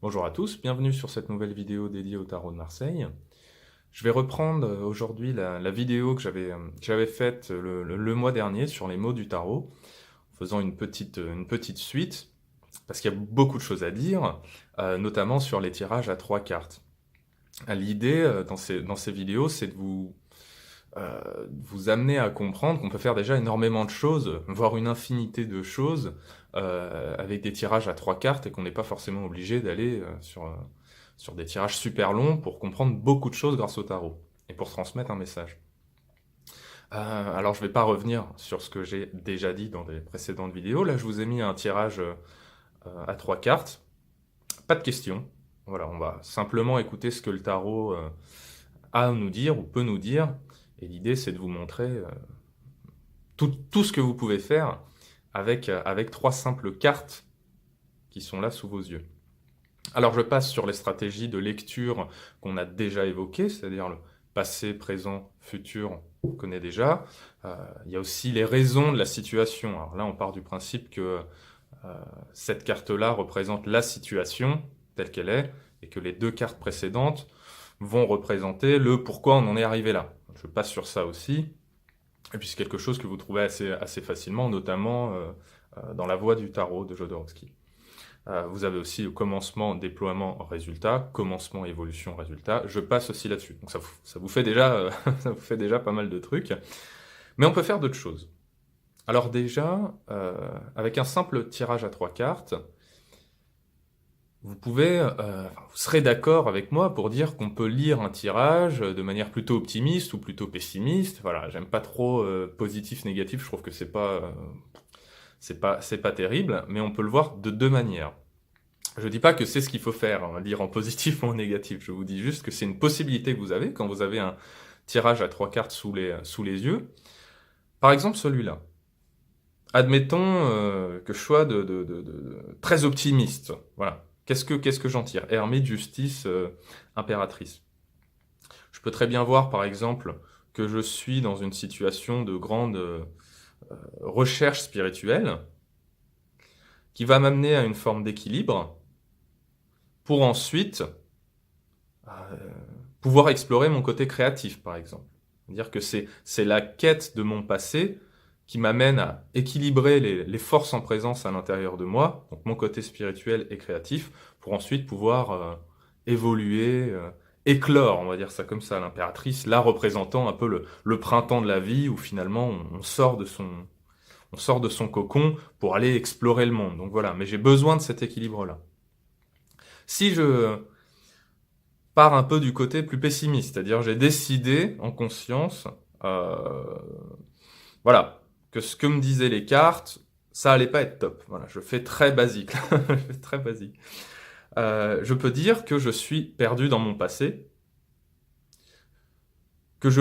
Bonjour à tous, bienvenue sur cette nouvelle vidéo dédiée au tarot de Marseille. Je vais reprendre aujourd'hui la vidéo que j'avais faite le mois dernier sur les mots du tarot, en faisant une petite suite, parce qu'il y a beaucoup de choses à dire, notamment sur les tirages à 3 cartes. L'idée dans ces vidéos, c'est de vous amener à comprendre qu'on peut faire déjà énormément de choses, voire une infinité de choses, avec des tirages à 3 cartes et qu'on n'est pas forcément obligé d'aller sur des tirages super longs pour comprendre beaucoup de choses grâce au tarot et pour transmettre un message. Alors je ne vais pas revenir sur ce que j'ai déjà dit dans les précédentes vidéos. Là, je vous ai mis un tirage à 3 cartes. Pas de questions. Voilà, on va simplement écouter ce que le tarot a à nous dire ou peut nous dire. Et l'idée, c'est de vous montrer tout ce que vous pouvez faire avec 3 simples cartes qui sont là sous vos yeux. Alors je passe sur les stratégies de lecture qu'on a déjà évoquées, c'est-à-dire le passé, présent, futur, on connaît déjà. Il y a aussi les raisons de la situation. Alors là, on part du principe que cette carte-là représente la situation telle qu'elle est, et que les 2 cartes précédentes vont représenter le pourquoi on en est arrivé là. Je passe sur ça aussi. Et puis c'est quelque chose que vous trouvez assez facilement, notamment dans la voie du tarot de Jodorowsky. Vous avez aussi le commencement, déploiement, résultat, commencement, évolution, résultat. Je passe aussi là-dessus. Donc ça vous fait déjà, ça vous fait déjà pas mal de trucs. Mais on peut faire d'autres choses. Alors déjà, avec un simple tirage à 3 cartes, vous serez d'accord avec moi pour dire qu'on peut lire un tirage de manière plutôt optimiste ou plutôt pessimiste. Voilà, j'aime pas trop positif, négatif. Je trouve que c'est pas terrible, mais on peut le voir de 2 manières. Je dis pas que c'est ce qu'il faut faire, on va dire en positif ou en négatif. Je vous dis juste que c'est une possibilité que vous avez quand vous avez un tirage à 3 cartes sous les yeux. Par exemple, celui-là. Admettons que je sois très optimiste. Voilà. Qu'est-ce que j'en tire? Hermite, justice, impératrice. Je peux très bien voir, par exemple, que je suis dans une situation de grande recherche spirituelle qui va m'amener à une forme d'équilibre pour ensuite pouvoir explorer mon côté créatif, par exemple. C'est-à-dire que c'est la quête de mon passé qui m'amène à équilibrer les forces en présence à l'intérieur de moi, donc mon côté spirituel et créatif, pour ensuite pouvoir évoluer, éclore, on va dire ça comme ça, l'impératrice, là représentant un peu le printemps de la vie, où finalement on sort de son cocon pour aller explorer le monde. Donc voilà, mais j'ai besoin de cet équilibre-là. Si je part un peu du côté plus pessimiste, c'est-à-dire j'ai décidé en conscience, euh, voilà, que ce que me disaient les cartes, ça allait pas être top. Voilà, je fais très basique, je fais très basique. Je peux dire que je suis perdu dans mon passé, que je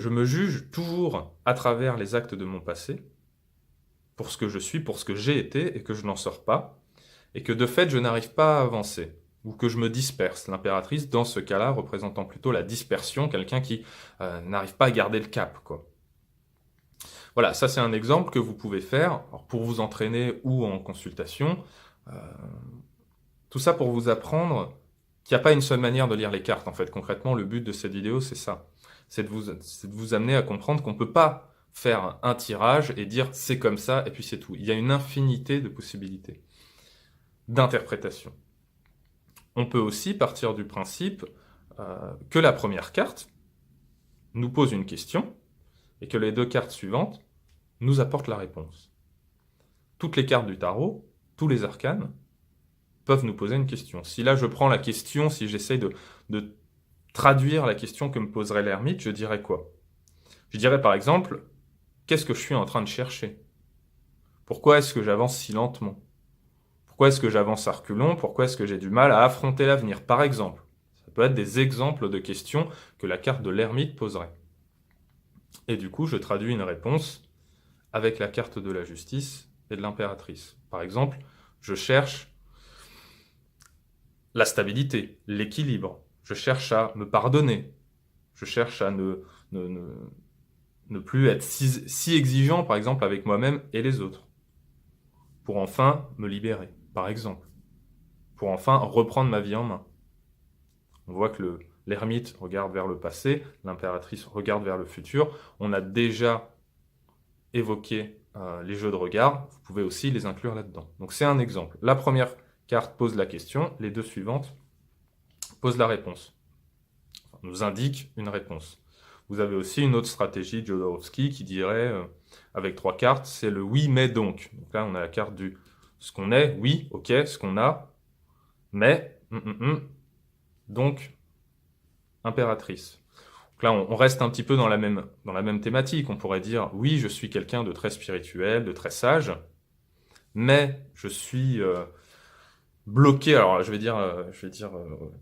me juge toujours à travers les actes de mon passé, pour ce que je suis, pour ce que j'ai été, et que je n'en sors pas, et que de fait je n'arrive pas à avancer, ou que je me disperse. L'impératrice, dans ce cas-là, représentant plutôt la dispersion, quelqu'un qui n'arrive pas à garder le cap, quoi. Voilà, ça c'est un exemple que vous pouvez faire alors, pour vous entraîner ou en consultation. Euh, tout ça pour vous apprendre qu'il n'y a pas une seule manière de lire les cartes. En fait, concrètement, le but de cette vidéo, c'est ça. C'est de vous amener à comprendre qu'on ne peut pas faire un tirage et dire c'est comme ça et puis c'est tout. Il y a une infinité de possibilités d'interprétation. On peut aussi partir du principe que la première carte nous pose une question et que les 2 cartes suivantes nous apportent la réponse. Toutes les cartes du tarot, tous les arcanes, peuvent nous poser une question. Si là je prends la question, si j'essaye de traduire la question que me poserait l'ermite, je dirais quoi? Je dirais par exemple, qu'est-ce que je suis en train de chercher? Pourquoi est-ce que j'avance si lentement? Pourquoi est-ce que j'avance à reculons? Pourquoi est-ce que j'ai du mal à affronter l'avenir? Par exemple. Ça peut être des exemples de questions que la carte de l'ermite poserait. Et du coup, je traduis une réponse avec la carte de la justice et de l'impératrice. Par exemple, je cherche la stabilité, l'équilibre. Je cherche à me pardonner. Je cherche à ne plus être si exigeant, par exemple, avec moi-même et les autres. Pour enfin me libérer, par exemple. pour enfin reprendre ma vie en main. On voit que l'ermite regarde vers le passé, l'impératrice regarde vers le futur. On a déjà évoqué les jeux de regard, vous pouvez aussi les inclure là-dedans. Donc c'est un exemple. La première carte pose la question, les deux suivantes posent la réponse, enfin, nous indiquent une réponse. Vous avez aussi une autre stratégie de Jodorowsky qui dirait, avec 3 cartes, c'est le oui mais donc. Donc là on a la carte du ce qu'on est, oui, ok, ce qu'on a, mais, donc, impératrice. Donc là, on reste un petit peu dans la même thématique. On pourrait dire, oui, je suis quelqu'un de très spirituel, de très sage, mais je suis bloqué. Alors, je vais dire,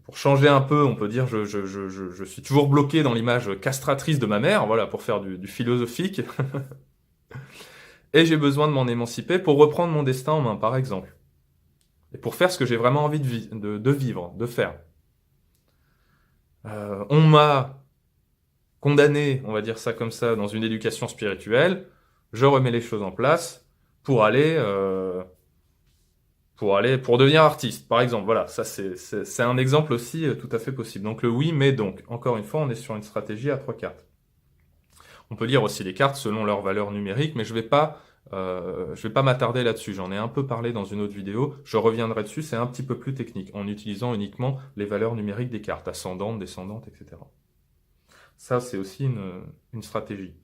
pour changer un peu, on peut dire, je suis toujours bloqué dans l'image castratrice de ma mère, voilà, pour faire du philosophique. Et j'ai besoin de m'en émanciper pour reprendre mon destin en main, par exemple. Et pour faire ce que j'ai vraiment envie de vivre, de faire. On m'a condamné, on va dire ça comme ça, dans une éducation spirituelle, je remets les choses en place pour pour devenir artiste, par exemple. Voilà, ça c'est un exemple aussi tout à fait possible. Donc le oui, mais donc, encore une fois, on est sur une stratégie à 3 cartes. On peut lire aussi les cartes selon leur valeur numérique, mais je vais pas m'attarder là-dessus. J'en ai un peu parlé dans une autre vidéo. Je reviendrai dessus, c'est un petit peu plus technique, en utilisant uniquement les valeurs numériques des cartes, ascendantes, descendantes, etc. Ça, c'est aussi une stratégie.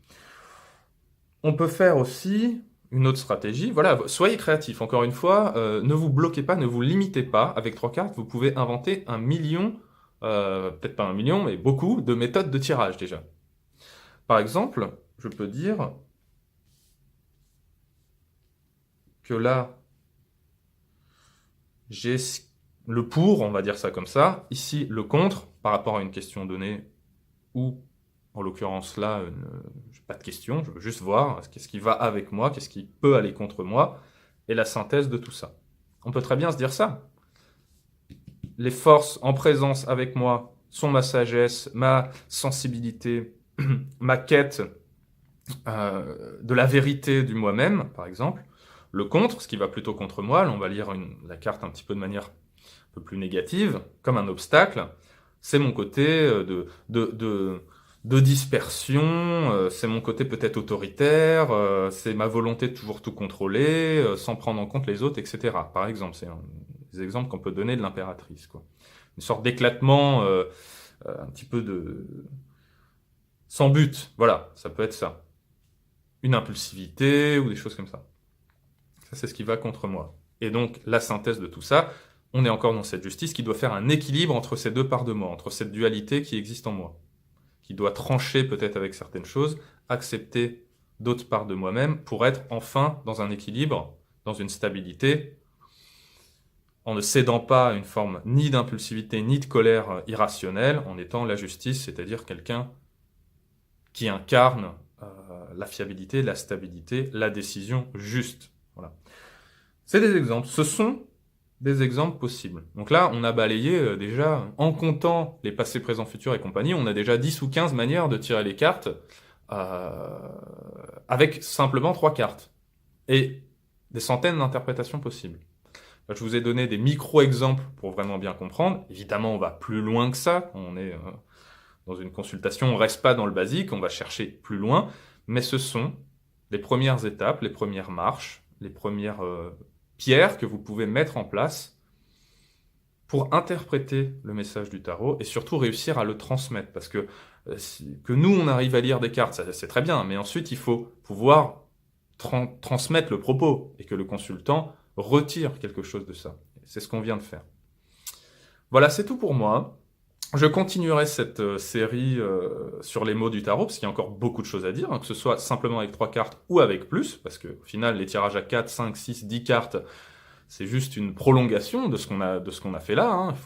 On peut faire aussi une autre stratégie. Voilà, soyez créatif. Encore une fois, ne vous bloquez pas, ne vous limitez pas. Avec 3 cartes, vous pouvez inventer 1 million, peut-être pas 1 million, mais beaucoup de méthodes de tirage déjà. Par exemple, je peux dire que là, j'ai le pour, on va dire ça comme ça. Ici, le contre, par rapport à une question donnée, ou en l'occurrence là, je n'ai pas de question, je veux juste voir qu'est-ce qui va avec moi, qu'est-ce qui peut aller contre moi, et la synthèse de tout ça. On peut très bien se dire ça. Les forces en présence avec moi sont ma sagesse, ma sensibilité, ma quête de la vérité du moi-même, par exemple. Le contre, ce qui va plutôt contre moi, là on va lire la carte un petit peu de manière un peu plus négative, comme un obstacle, c'est mon côté de dispersion, c'est mon côté peut-être autoritaire, c'est ma volonté de toujours tout contrôler, sans prendre en compte les autres, etc. Par exemple, c'est des exemples qu'on peut donner de l'impératrice, quoi. Une sorte d'éclatement, un petit peu sans but, voilà, ça peut être ça. Une impulsivité ou des choses comme ça. Ça, c'est ce qui va contre moi. Et donc, la synthèse de tout ça, on est encore dans cette justice qui doit faire un équilibre entre ces deux parts de moi, entre cette dualité qui existe en moi, qui doit trancher peut-être avec certaines choses, accepter d'autres parts de moi-même pour être enfin dans un équilibre, dans une stabilité, en ne cédant pas à une forme ni d'impulsivité ni de colère irrationnelle, en étant la justice, c'est-à-dire quelqu'un qui incarne la fiabilité, la stabilité, la décision juste. Voilà. C'est des exemples. Ce sont des exemples possibles. Donc là, on a balayé déjà, en comptant les passés, présents, futurs et compagnie, on a déjà 10 ou 15 manières de tirer les cartes avec simplement 3 cartes. Et des centaines d'interprétations possibles. Là, je vous ai donné des micro-exemples pour vraiment bien comprendre. Évidemment, on va plus loin que ça. On est dans une consultation, on ne reste pas dans le basique, on va chercher plus loin. Mais ce sont les premières étapes, les premières marches, les premières pierres que vous pouvez mettre en place pour interpréter le message du tarot et surtout réussir à le transmettre. Parce que que nous, on arrive à lire des cartes, c'est très bien, mais ensuite, il faut pouvoir transmettre le propos et que le consultant retire quelque chose de ça. C'est ce qu'on vient de faire. Voilà, c'est tout pour moi. Je continuerai cette série sur les mots du tarot, parce qu'il y a encore beaucoup de choses à dire, hein, que ce soit simplement avec 3 cartes ou avec plus, parce qu'au final, les tirages à 4, 5, 6, 10 cartes, c'est juste une prolongation de ce qu'on a fait là. Hein. Il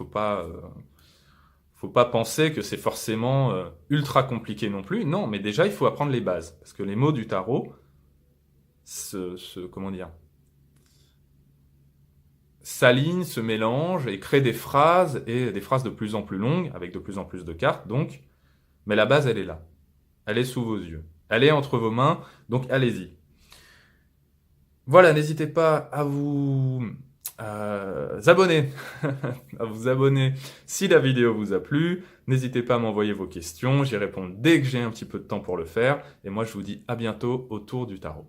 faut pas penser que c'est forcément ultra compliqué non plus. Non, mais déjà, il faut apprendre les bases, parce que les mots du tarot, comment dire, s'alignent, se mélangent et créent des phrases, et des phrases de plus en plus longues, avec de plus en plus de cartes, donc. Mais la base, elle est là. Elle est sous vos yeux. Elle est entre vos mains, donc allez-y. Voilà, n'hésitez pas à abonner, à vous abonner si la vidéo vous a plu. N'hésitez pas à m'envoyer vos questions, j'y réponds dès que j'ai un petit peu de temps pour le faire. Et moi, je vous dis à bientôt autour du tarot.